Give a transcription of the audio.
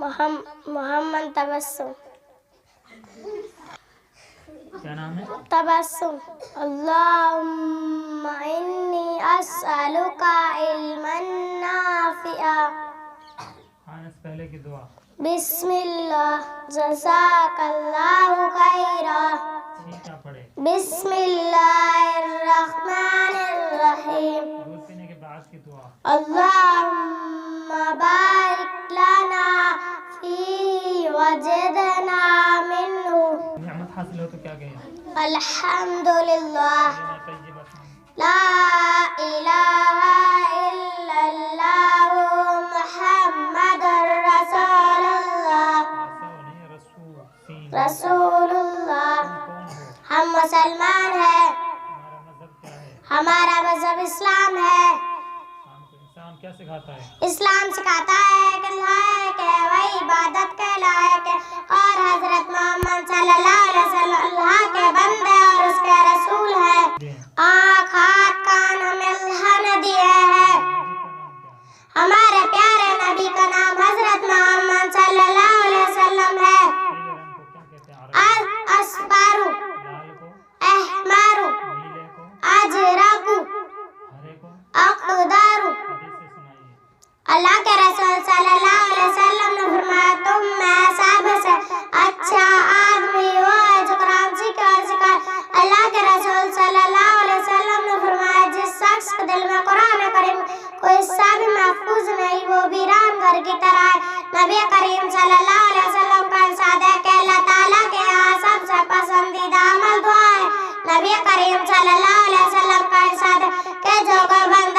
محمد تبسم. کیا نام ہے؟ تبسم. اللہم انی اسألک علما نافعا. اس پہلے کی دعا. بسم اللہ جزاک اللہ خیرا. کیا پڑھے؟ بسم اللہ الرحمن الرحیم. دودھ پینے کے بعد کی دعا. اللہم بارک لنا فی وجدنا منہ. نعمت حاصل ہو تو کیا کہیں؟ الحمدللہ. لا الہ الا اللہ محمد رسول اللہ. رسول اللہ. ہم مسلمان ہیں. ہمارا مذہب اسلام ہے. اسلام کیا سکھاتا ہے؟ اسلام سکھاتا ہے کہ لائق ہے وہی عبادت کے لائق ہے اور حضرت محمد صلی اللہ علیہ وسلم اللہ کے بندے اور اس کے رسول ہے. آنکھ ہاتھ کان ہمیں اللہ نے دیے ہیں. ہمارے پیارے نبی کا نام حضرت محمد صلی اللہ علیہ وسلم ہے. اسپارو، احمارو، اجرکو، اقدارو. اللہ کے رسول صلی اللہ علیہ وسلم نے فرمایا تم میں سب سے اچھا آدمی وہ ہے جو قرآن سیکھے اور سکھائے. اللہ کے رسول صلی اللہ علیہ وسلم نے فرمایا جس شخص کے دل میں قرآن کریم کوئی حصہ بھی محفوظ نہیں وہ ویران گھر کی طرح ہے. نبی کریم صلی اللہ علیہ وسلم کا ارشاد ہے کہ اللہ تعالیٰ کے یہاں سب سے پسندیدہ عمل دعا ہے. نبی کریم صلی اللہ علیہ وسلم کا ارشاد ہے کہ جو کوئی بندہ